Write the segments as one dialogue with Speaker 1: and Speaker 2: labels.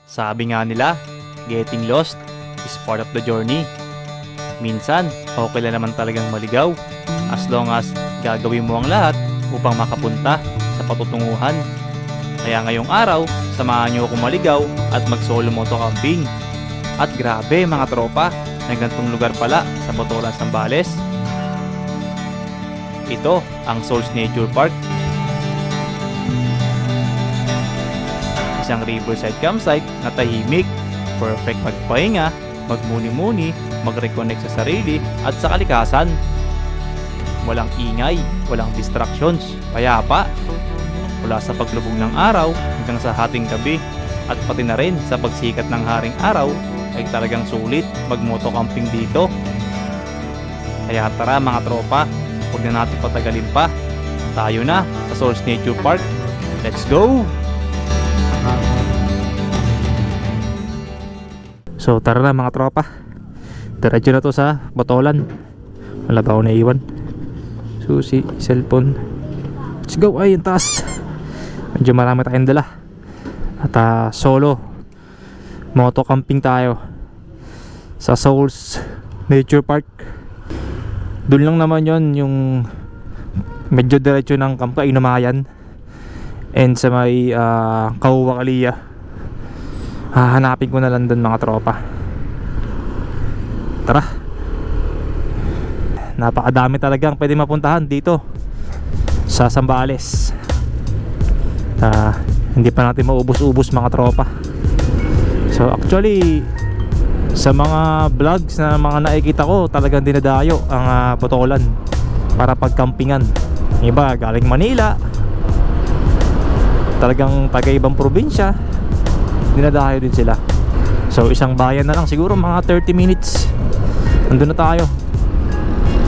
Speaker 1: Sabi nga nila, getting lost is part of the journey. Minsan, okay lang naman talagang maligaw as long as gagawin mo ang lahat upang makapunta sa patutunguhan. Kaya ngayong araw, samahan niyo akong maligaw at mag-solo moto camping. At grabe mga tropa, may ganitong lugar pala sa Botolan, Zambales. Ito ang Souls Nature Park. Isang riverside campsite na tahimik, perfect magpahinga, magmuni-muni, mag-reconnect sa sarili at sa kalikasan. Walang ingay, walang distractions, payapa. Mula sa paglubog ng araw hanggang sa hating gabi at pati na rin sa pagsikat ng haring araw ay talagang sulit mag-moto camping dito. Kaya tara mga tropa, huwag na natin patagalin pa. Tayo na sa Souls Nature Park. Let's go! So tara na mga tropa, diretso na to sa Botolan. Wala ba ako naiwan? Susi, cellphone. Let's go! Ay, yung taas. Medyo marami tayong dala. At solo moto camping tayo sa Souls Nature Park. Doon lang naman yon, yung medyo diretso ng Camp Kainumayan and sa may Kauwakalia. Hahanapin ko na lang doon mga tropa. Tara. Napakadami talagang pwede mapuntahan dito sa Zambales. Hindi pa natin maubos-ubos mga tropa. So actually, sa mga vlogs na mga nakikita ko, talagang dinadayo ang Botolan para pagkampingan. Iba galing Manila, talagang taga-ibang probinsya, dinadayo din sila. So isang bayan na lang siguro mga 30 minutes nandun na tayo.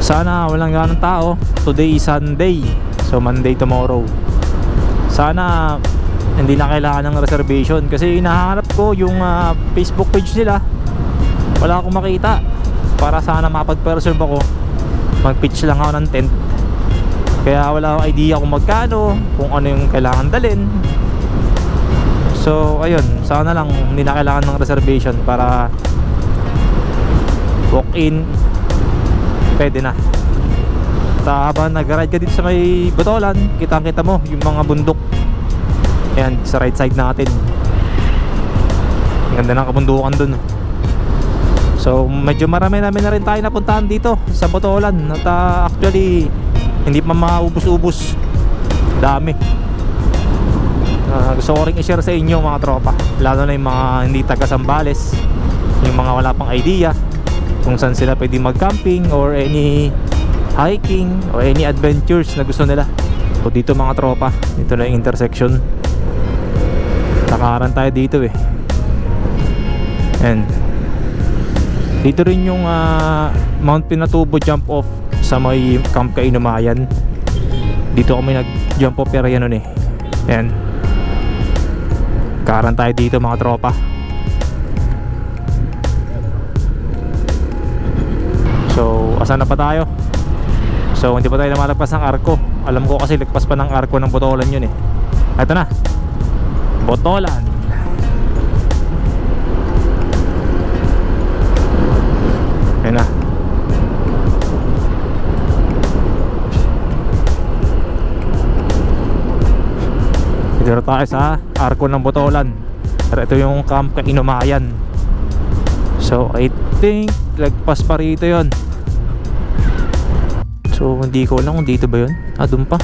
Speaker 1: Sana walang ganong tao. Today is Sunday, so Monday tomorrow. Sana hindi na kailangan ng reservation kasi hinahanap ko yung Facebook page nila. Wala akong makita. Para sana mapag-reserve ako, mag-pitch lang ako ng tent. Kaya wala akong idea kung magkano, kung ano yung kailangan dalhin. So ayun, sana lang hindi na kailangan ng reservation para walk in, pwede na. At habang nag-ride ka dito sa may Botolan, kitang-kita mo yung mga bundok. Ayan, sa right side natin. Ang ganda ng kabundukan dun. So medyo marami na rin tayo napuntahan dito sa Botolan. At actually, hindi pa maubos-ubos. Dami. Gusto ko rin i-share sa inyo mga tropa, lalo na yung mga hindi taga Zambales, yung mga wala pang idea kung saan sila pwede mag-camping or any hiking or any adventures na gusto nila. So dito mga tropa, dito na yung intersection. Nakaharang tayo dito eh. And dito rin yung Mount Pinatubo jump off sa may Camp Kainumayan. Dito kami nag-jump off area nun eh. Ayan, karan tayo dito mga tropa. So asan na pa tayo? So hindi pa tayo lumalagpas ng Arco. Alam ko kasi lagpas pa ng Arco ng Botolan yun eh. Ito na, Botolan. Ayan na. Dito tayo sa Arco ng Botolan. Pero ito yung Camp Kainumayan. So I think lagpas pa rito yun. So hindi ko alam kung dito ba yun. Doon pa.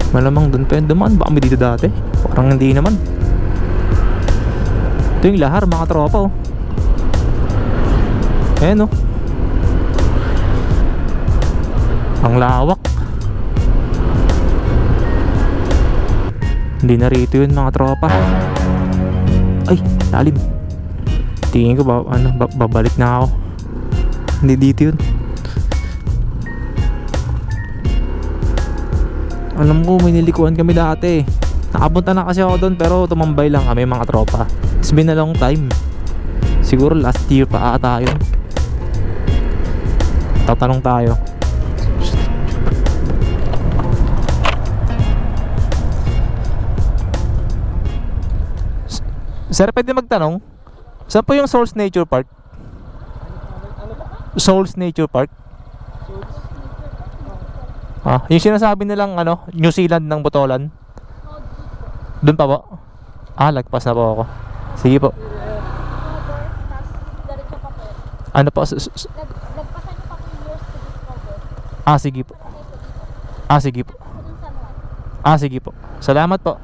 Speaker 1: Malamang doon pa yun. Dumaan ba kami dito dati? Parang hindi naman. Ito yung lahar mga tropa oh. Ayan oh. Ang lawak. Hindi na rito yun mga tropa. Ay, lalim. Tingin ko babalik na ako. Hindi dito yun. Alam ko may nilikuan kami dati. Nakapunta na kasi ako doon pero tumambay lang kami mga tropa. It's been a long time. Siguro last year pa ata yun. Tatanong tayo. Sir, pwede magtanong? Saan po yung Souls Nature Park? Souls Nature Park? Yung sinasabi nilang ano, New Zealand ng Botolan? Doon pa po? Lagpas na po ako. Sige po. Ano po?
Speaker 2: Nagpasan niyo pa kung years to discover.
Speaker 1: Sige po. Sige po.
Speaker 2: Sa San Juan.
Speaker 1: Sige po. Salamat po.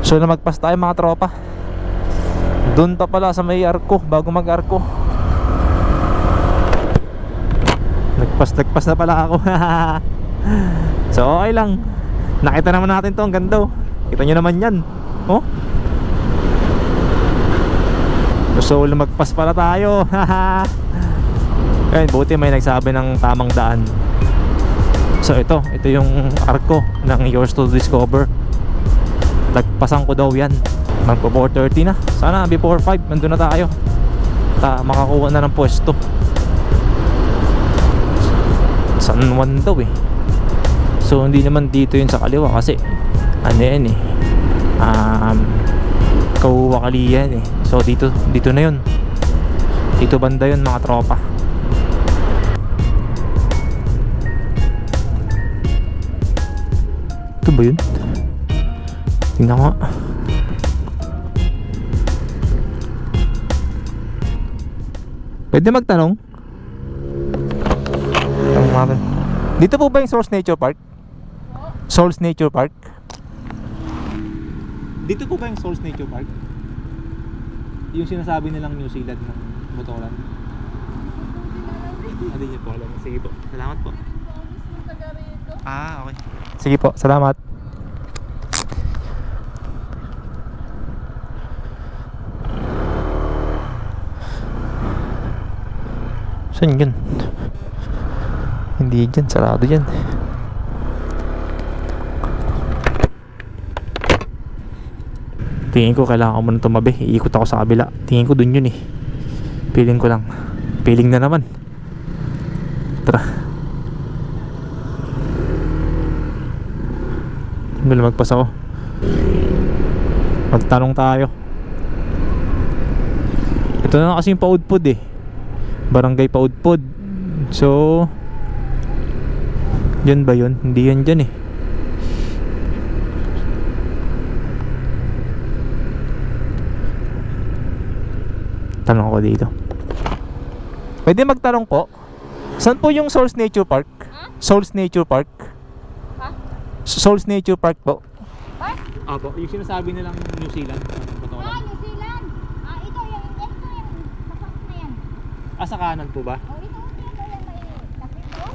Speaker 1: So na magpas tayo mga tropa. Doon pa pala sa may arko, bago mag-arko. Nagpas na pala ako. So okay lang. Nakita naman natin to, ang ganda. Kita nyo naman yan. Oh. So lumagpas pala tayo. Ayun, buti may nagsabi ng tamang daan. So ito yung arko ng Yours to Discover. Nagpasan ko daw yan. Magpo 4:30 na. Sana before 5 nandun na tayo. Makakuha na ng pwesto. San Juan daw eh. So hindi naman dito yun sa kaliwa kasi ano yan eh, Kauwakali yan eh. So dito na yun. Dito banda yun mga tropa. Ito ba yun? Tingnan ko. Pwede magtanong? Dito po ba yung Souls Nature Park? Souls Nature Park? Dito po ba yung Souls Nature Park? Yung sinasabi nilang New Zealand ng Botolan? Hindi niyo po alam. Sige po. Salamat po. Okay. Sige po. Salamat. Saan yun? Hindi dyan, sarado dyan. Tingin ko kailangan ko muna tumabi. Iikot ako sa kabila. Tingin ko dun yun eh. Feeling ko lang. Feeling na naman. Tara. Magpas ako. Magtanong tayo. Ito na kasi yung Paudpud eh. Barangay Paudpud. So yun ba yun? Hindi yan dyan eh. Tanong ko dito. Pwede magtanong po. Saan po yung Souls Nature Park? Souls Nature Park? Souls Nature Park po.
Speaker 2: Park?
Speaker 1: Po, yung sinasabi nilang New Zealand.
Speaker 2: New Zealand. Ito yung pasok na yan.
Speaker 1: Sa kanan po ba?
Speaker 2: Ito yan may takip po.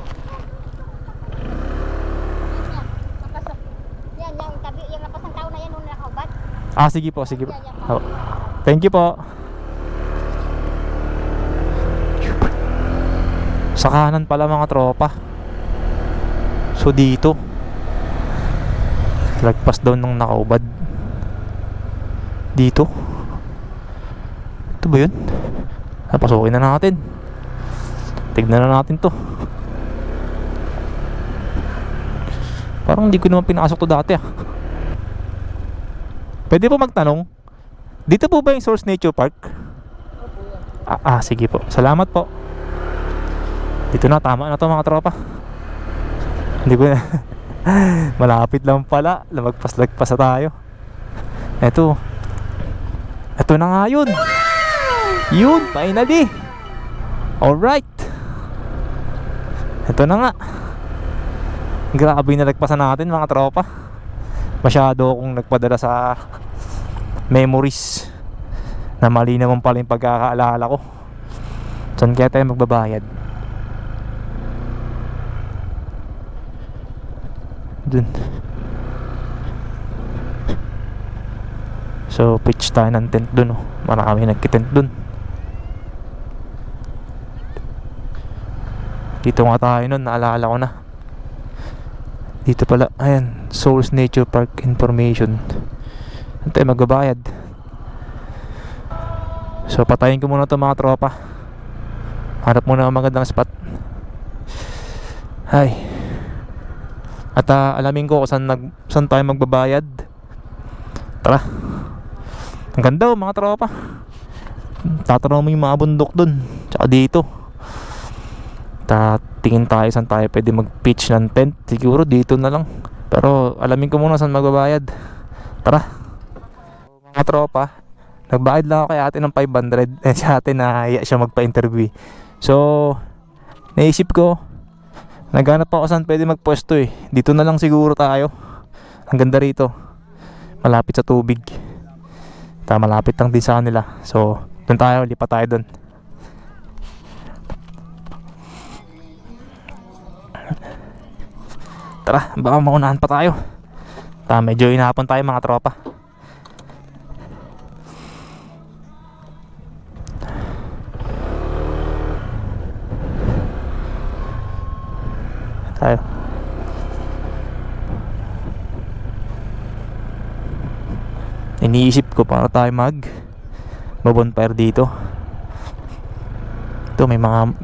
Speaker 2: Papasok. Yan, yung tabi, yung napasang tao na yan nung nakaubat.
Speaker 1: Sige po, sige po. Thank you po. Sa kanan pala mga tropa. So dito lagpas daw nung nakaubad. Dito. Ito ba yun? Pasukin na natin. Tignan na natin to. Parang hindi ko naman pinasok to dati Pwede po magtanong, dito po ba yung Souls Nature Park? Sige po. Salamat po. Dito na, tama na to mga tropa. Hindi ko na malapit lang pala. Lamagpas-lagpas na tayo. Ito na nga yun. Yun, finally. Alright. Ito na nga. Grabe na nagpasan natin mga tropa. Masyado akong nagpadala sa memories na mali naman pala yung pagkakaalala ko. Saan kaya tayo magbabayad? Dun. So pitch tayo ng tent dun Marami nagkitent dun. Dito nga tayo nun, naalala ko na. Dito pala, ayan, Souls Nature Park information. Saan tayo magbabayad? So patayin ko muna to mga tropa. Harap muna ang magandang spot. At alamin ko kung saan tayo magbabayad. Tara. Ang ganda oh, mga tropa. Tatanong mo yung mga bundok dun. Tsaka dito. Tingin tayo saan tayo pwede mag-pitch ng tent. Siguro dito na lang. Pero alamin ko muna saan magbabayad. Tara. Mga tropa, nagbayad lang ako kay ate ng 500. Eh si ate nahiya siya magpa-interview. So, naisip ko, naghanap ako saan pwede magpwesto eh. Dito na lang siguro tayo. Ang ganda rito. Malapit sa tubig. Malapit lang din sa kanila. So, doon tayo, lipat tayo doon. Tara, baka maunahan pa tayo. Medyo inahapon tayo mga tropa. Tayo. Iniisip ko para tayo bonfire dito. Ito may mga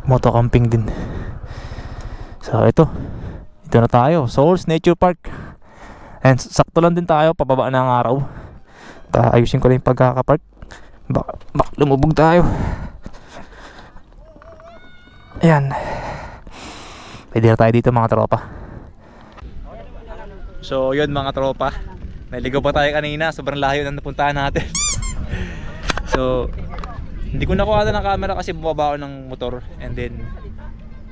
Speaker 1: motocamping din. So ito na tayo, Souls Nature Park. And sakto lang din tayo, pababa na ang araw. Ayusin ko lang yung pagkakapark. Baka lumubog tayo. Ayan. Pwede na tayo dito mga tropa. So yun mga tropa, naligaw pa tayo kanina, sobrang layo na napuntahan natin. So hindi ko nakuha ng camera kasi bumaba ako ng motor. And then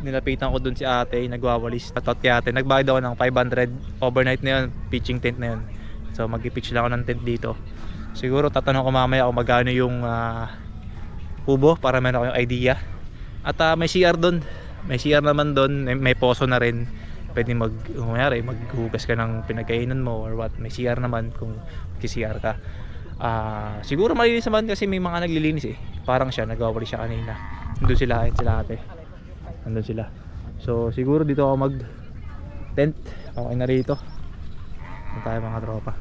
Speaker 1: nilapitan ko dun si ate, nagwawalis. Tatot kay ate, nagbayad ako ng 500 overnight na yun, pitching tent na yun. So mag-pitch lang ako ng tent dito. Siguro tatanong ko mamaya kung magkano yung kubo para meron ako yung idea. At may CR dun. May CR naman dun, may poso na rin. Pwede maghugas ka ng pinagkainan mo or what. May CR naman kung mag-CR ka. Siguro malinis naman kasi may mga naglilinis eh. Parang siya, nagwawalis siya kanina. Nandun sila ate. Nandun sila. So siguro dito ako mag tent. Okay na rito. Nandun tayo mga tropa.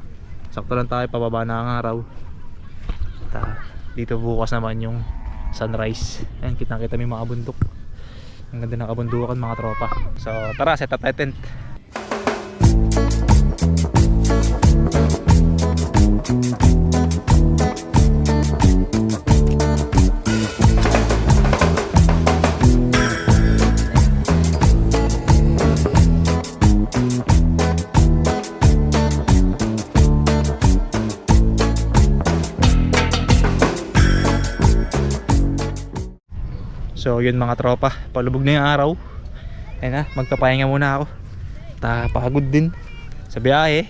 Speaker 1: Sakto lang tayo, pababa na ang araw. Dito bukas naman yung sunrise. Ayan, kitang-kita may mga bundok. Ang ganda ng kabundukan mga tropa. So tara, set up tayo tent. So yun mga tropa, palubog na yung araw. Ayun na, magpapahinga muna ako. Pagod din sa biyahe.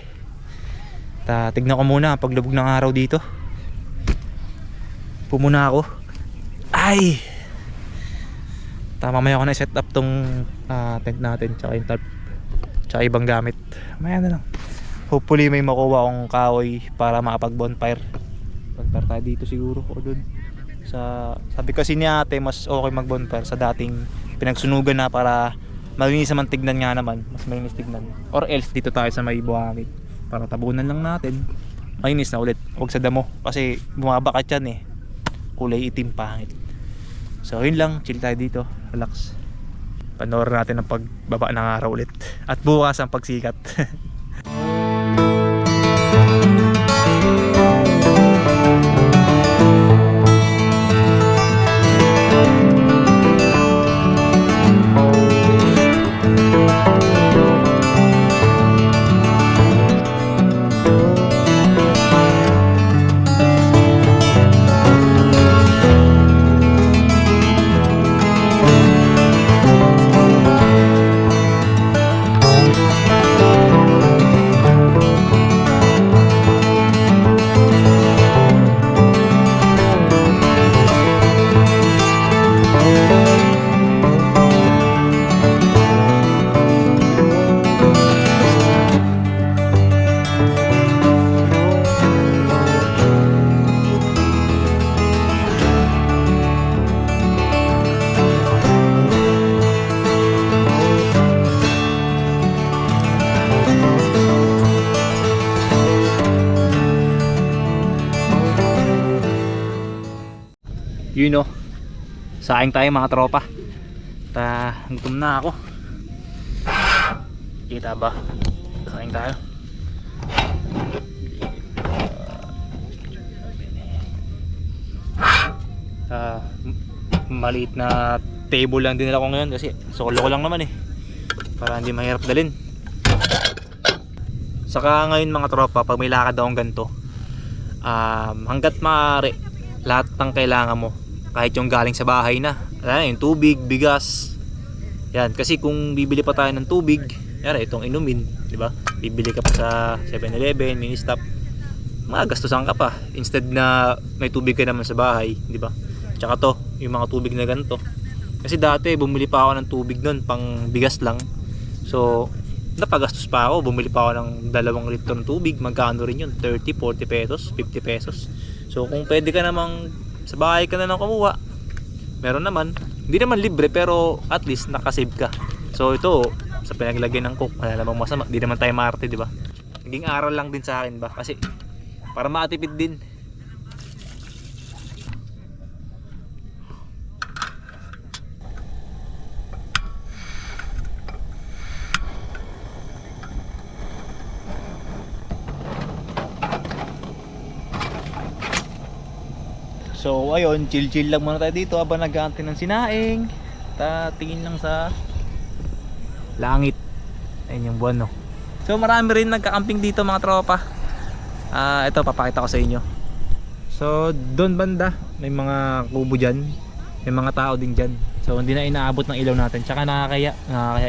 Speaker 1: Tignan ko muna ang paglubog ng araw dito. Pumuna ako. Ay! Mamaya ko na set up tong tent natin, tsaka yung tarp, tsaka ibang gamit. Mamaya na lang. Hopefully may makuha akong kahoy para makapag bonfire. Bonfire tayo dito siguro o dun. Sabi kasi ni ate mas okay mag bonfire sa dating pinagsunugan na para malinis naman tignan nga naman. Mas malinis tignan. Or else dito tayo sa may buhangin. Para tabunan lang natin. Malinis na ulit. Huwag sa damo. Kasi bumabakat yan eh. Kulay itim pangit. So yun lang. Chill tayo dito. Relax. Panoorin natin ang pagbaba ng araw ulit. At bukas ang pagsikat. You know, saing tayo mga tropa. Gutom na ako. Kita ba? Saing tayo. Maliit na table lang din nila ko ngayon kasi solo ko lang naman eh, para hindi mahirap dalhin. Saka ngayon mga tropa, pag may lakad akong ganito, hanggat maaari lahat ng kailangan mo, kahit yung galing sa bahay na, yung tubig, bigas, yan. Kasi kung bibili pa tayo ng tubig, itong inumin, di ba? Bibili ka pa sa 7-Eleven, mini stop, magastusan ka pa instead na may tubig ka naman sa bahay, di ba? Tsaka to, yung mga tubig na ganito. Kasi dati bumili pa ako ng tubig nun pang bigas lang. So napagastos pa ako, bumili pa ako ng 2 litro ng tubig. Magkano rin yun? 30, 40 pesos, 50 pesos. So kung pwede ka namang sa bahay ka na lang kumuha, meron naman. Hindi naman libre pero at least nakasave ka. So ito, sa pinaglagay ng coke, wala namang masama. Hindi naman tayo maarte, di ba? Naging aral lang din sa akin ba? Kasi para matipid din. So ayun, chill lang muna tayo dito habang nag-aantay ng sinaing. Tingin lang sa langit. Ayun yung buwan, no. So marami rin nagka-camping dito mga tropa. Ito papakita ko sa inyo. So doon banda may mga kubo dyan, may mga tao din dyan. So hindi na inaabot ng ilaw natin. Tsaka nakakaya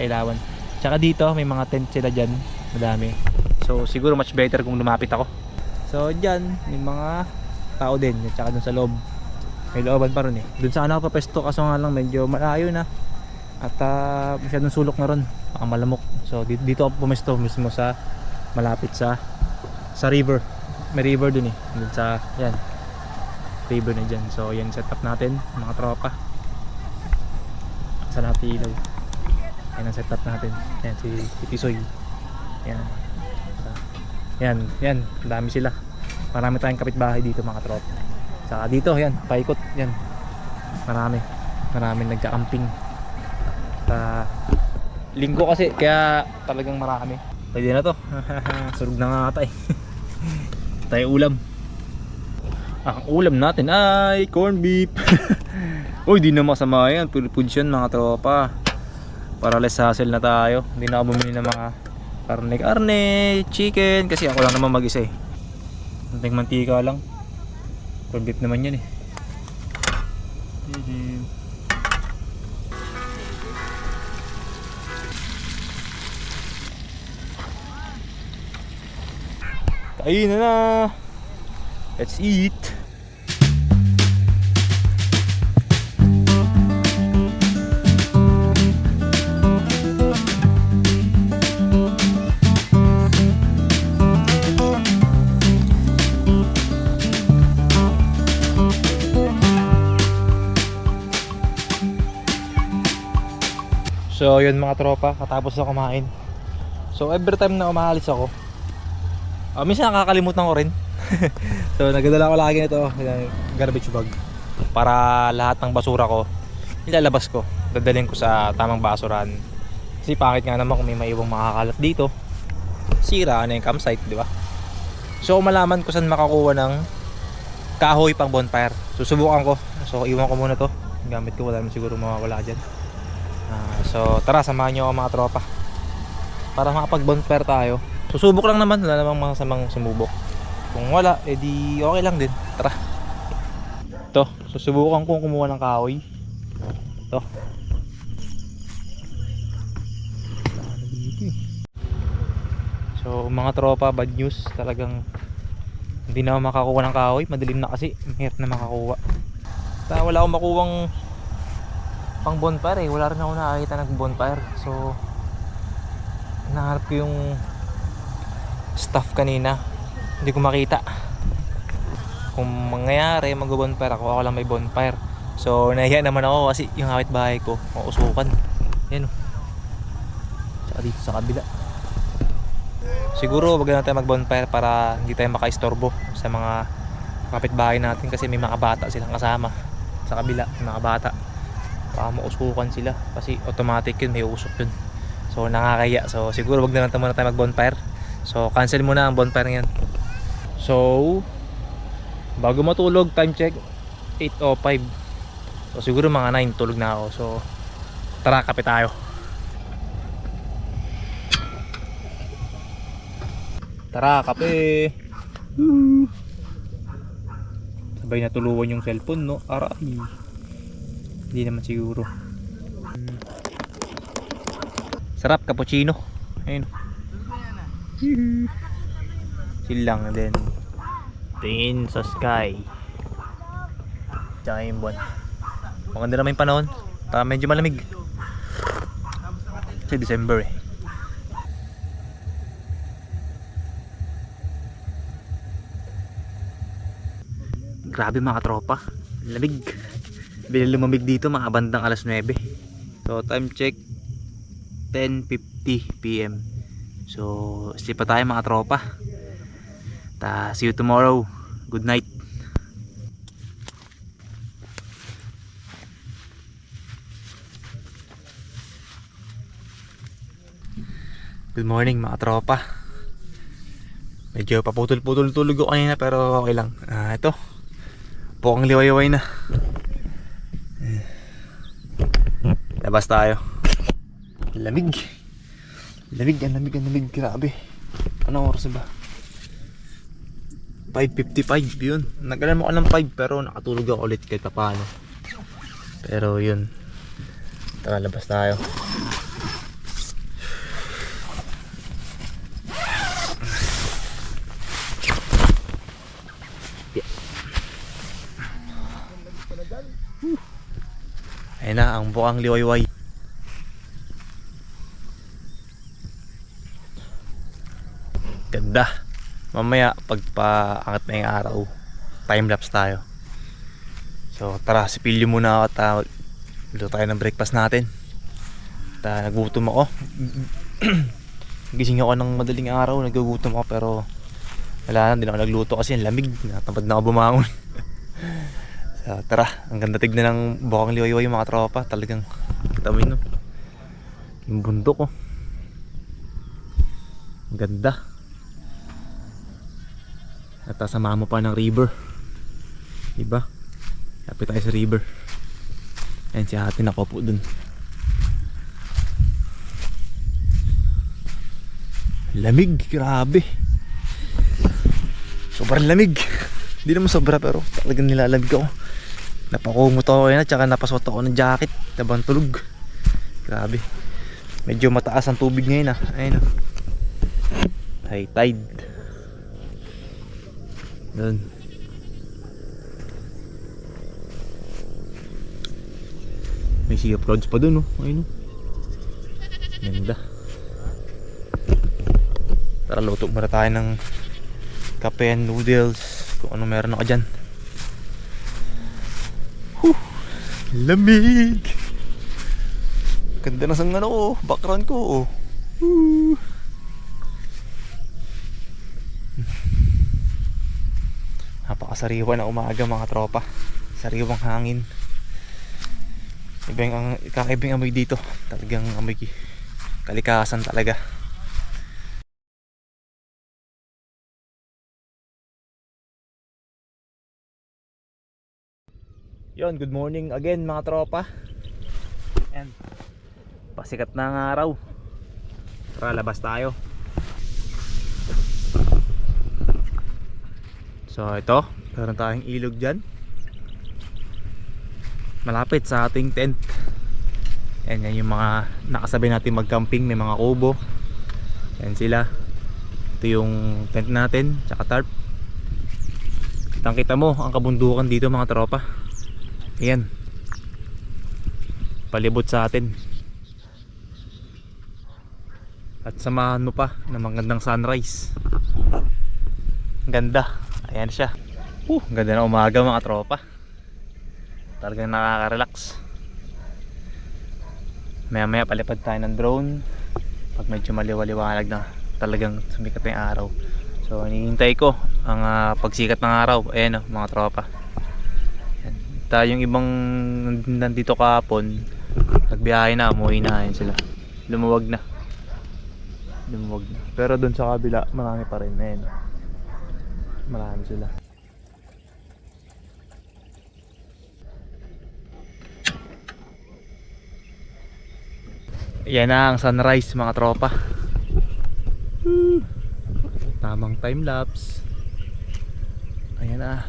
Speaker 1: ilawan. Tsaka dito may mga tent sila dyan, madami. So siguro much better kung lumapit ako. So dyan may mga tao din, tsaka dun sa loob may looban pa rin eh. Dun sa ako papesto, kaso nga lang medyo malayo na at masyadong sulok na ron, baka malamok. So dito ako pumesto mismo sa malapit sa river. May river dun eh, dun sa yan river na dyan. So yan setup natin mga tropa. Sa natin ilaw, yan ang setup natin. Yan si Tisoy, yan dami sila. Marami tayong kapitbahay dito mga tropa. Saka dito yan, paikot yan. Marami nagka-camping. Linggo kasi kaya talagang marami. Pwede na to. Surog na nga tayo. Tayo ulam. Ang ulam natin ay corn beef. Uy, di na masama yan. Pure foods yan mga tropa. Para less hassle na tayo. Hindi na ako bumili ng mga karne, chicken. Kasi ako lang naman mag-isa eh. Konting mantika lang. Corn beef naman yan eh. Kain na. Let's eat. So yun mga tropa, katapos na kumain. So every time na umaalis ako, minsan nakakalimutan ko rin. So nagdadala ko lagi nito, garbage bag, para lahat ng basura ko ilalabas ko, dadalhin ko sa tamang basurahan. Kasi pangit nga naman kung may maiwang makakalat dito, sira na yung campsite, di ba? So malaman ko saan makakuha ng kahoy pang bonfire, susubukan ko. So iwan ko muna to, gamit ko, wala naman siguro mawawala dyan. So tara, samahan nyo ako mga tropa para makapag bonfire tayo. Susubok lang naman, wala namang masamang sumubok. Kung wala, edi okay lang din. Tara. Ito, susubukan kong kumuha ng kahoy. Ito. So mga tropa, bad news. Talagang hindi na ako makakuha ng kahoy. Madilim na kasi, mahirap na makakuha. Wala akong makuwang pang bonfire eh. Wala rin ako nakakita ng bonfire. So hinahanap ko yung stuff kanina, hindi ko makita. Kung mangyayari mag-bonfire ako lang may bonfire. So nahiya naman ako kasi yung kapitbahay ko mausukan. Yan o, saka dito sa kabila. Siguro wag na tayo mag-bonfire para hindi tayo makaistorbo sa mga kapitbahay natin, kasi may mga bata silang kasama sa kabila, may mga bata. Baka mausukan sila kasi automatic yun, may usok yun. So nakakaya. So siguro wag na lang muna tayo mag-bonfire. So cancel muna ang bonfire ngayon. So bago matulog, time check 8:05. So siguro mga 9 tulog na ako. So tara, kape tayo. Tara, kape. Sabay natuluan yung cellphone, no? Aray. Hindi naman siguro. Sarap, cappuccino. Ayun. Chill lang din. Tingin sa sky. Tsaka yung buwan. Maganda naman yung panahon. Medyo malamig. Kasi December eh. Grabe mga tropa. Lamig. Bila lumamig dito mga bandang alas 9. So time check 10:50 PM. So sleep pa tayo mga tropa. See you tomorrow. Good night. Good morning mga tropa. Medyo paputol-putol tulog ko kanina pero okay lang. Ito. Pukang liway-liway na. Labas tayo. Lamig. Lamig, ang lamig. Grabe. Anong oras ba? 5:55 yun. Nagalan mo ka ng 5 pero nakatulog ako ulit kahit paano. Pero yun. Tara, labas tayo. Ayun na, ang bukang liwayway. Ganda. Mamaya pagpaangat na yung araw, time-lapse tayo. So tara, sipilyo muna ako at luto tayo ng breakfast natin. Nagutom ako. Gising ako ng madaling araw, nagugutom ako pero wala na, hindi na ako nagluto kasi ang lamig. Natamad na ako bumangon. So tara, ang ganda tignan ng bukang liwayway mga tropa. Talagang kita mo yun, no? Yung bundok, oh. Ang ganda. At tasama mo pa ng river, diba? Lapit tayo sa river. Ayan si ate nakaupo dun. Lamig, grabe. Sobrang lamig. Hindi naman sobra pero talagang nilalamig ako. Napakumot ako yun at saka napasuot ako ng jacket. Tabang tulog. Grabe. Medyo mataas ang tubig ngayon ah. Ayun ah. High tide. Doon. May sea of clouds pa doon, oh. Ayun, oh. Ganda. Tara, luto muna tayo ng kape and noodles. Kung ano meron ako dyan. Lamig. Ganda na sang ano, oh. Background ko, oh. Napakasariwa na umaga mga tropa. Sariwang hangin. Kakaibang amoy dito. Talagang amoy kalikasan talaga. Yon, good morning again mga tropa. Yan. Pasikat na ang araw. Tara, labas tayo. So ito, meron tayong ilog dyan malapit sa ating tent. Yan yung mga nakasabay natin mag-camping. May mga kubo. Yan sila. Ito yung tent natin, tsaka tarp. Kitang-kita mo ang kabundukan dito mga tropa. Yan, palibot sa atin. At samahan mo pa ng magandang sunrise. Ganda. Ayan siya. Ganda na umaga mga tropa. Talagang nakaka-relax. Maya maya palipad tayo ng drone pag medyo maliwaliwanag na talagang sumikat na yung araw. So hinihintay ko ang pagsikat ng araw. Ayan o mga tropa. Ayan. Yung ibang nandito kahapon nagbiyahe na, umuwi na. Ayan sila. Lumuwag na. Pero dun sa kabila marami pa rin. Ayan. Marami sila. Yan na ang sunrise mga tropa. Tamang time lapse. Ayan na.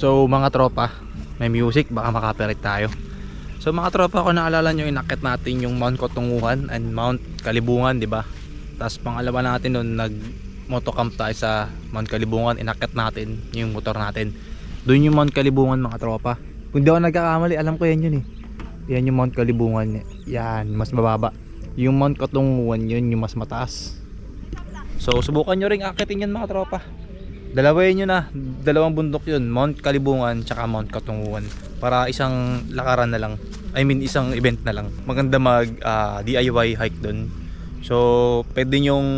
Speaker 1: So mga tropa, may music, baka makaperit tayo. So mga tropa, kung naalala nyo, inakit natin yung Mount Kotunguhan and Mount Kalibungan, di ba? Tapos pangalawa natin nun, nag motocamp tayo sa Mount Kalibungan, inakit natin yung motor natin. Doon yung Mount Kalibungan mga tropa. Kung di ako nagkakamali, alam ko yan yun eh. Yan yung Mount Kalibungan, yan, mas mababa. Yung Mount Kotunguhan, yun yung mas mataas. So subukan nyo ring akitin yun mga tropa. Dalawin nyo na, dalawang bundok yun, Mount Kalibungan tsaka Mount Katunguhan, para isang lakaran na lang, I mean isang event na lang. Maganda mag DIY hike dun. So pwede nyong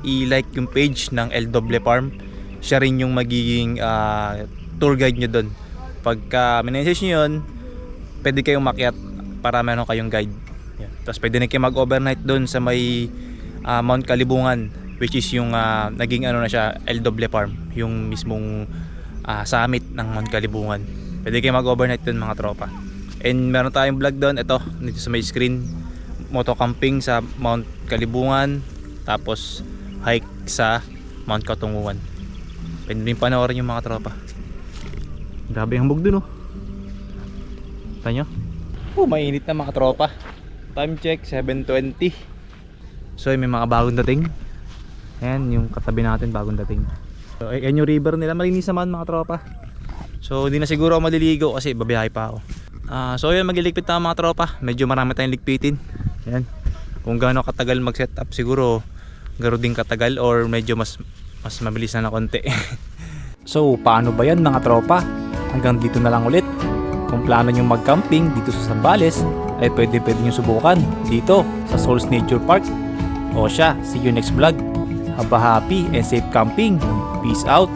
Speaker 1: i-like yung page ng LW Farm, siya rin yung magiging tour guide nyo dun. Pagka minessage nyo yun, pwede kayong makyat para meron kayong guide. Yan. Tapos pwede na kayo mag-overnight dun sa may Mount Kalibungan, which is yung naging ano na siya, LW Farm, yung mismong summit ng Mount Kalibungan. Pwede kayo mag-overnight dun mga tropa. And meron tayong vlog doon, ito dito sa may screen, moto camping sa Mount Kalibungan, tapos hike sa Mount Katunguhan. Pwede rin panoorin yung mga tropa. Grabe ang hambog dun, oh. Tanya? Mainit na mga tropa. Time check 7:20. So may mga bagong dating. Ayan yung katabi natin, bagong dating. So ayan yung river nila, malinis naman mga tropa. So hindi na siguro ako maliligo kasi babiyahe pa ako. So yun, magliligpit na mga tropa. Medyo marami tayong ligpitin. Ayan. Kung gaano katagal mag set up, siguro garo din katagal or medyo mas mabilis na konti. So paano ba yan mga tropa? Hanggang dito na lang ulit. Kung plano nyo mag-camping dito sa Zambales, ay pwede nyo subukan dito sa Souls Nature Park. O siya, see you next vlog. Have a happy and safe camping. Peace out.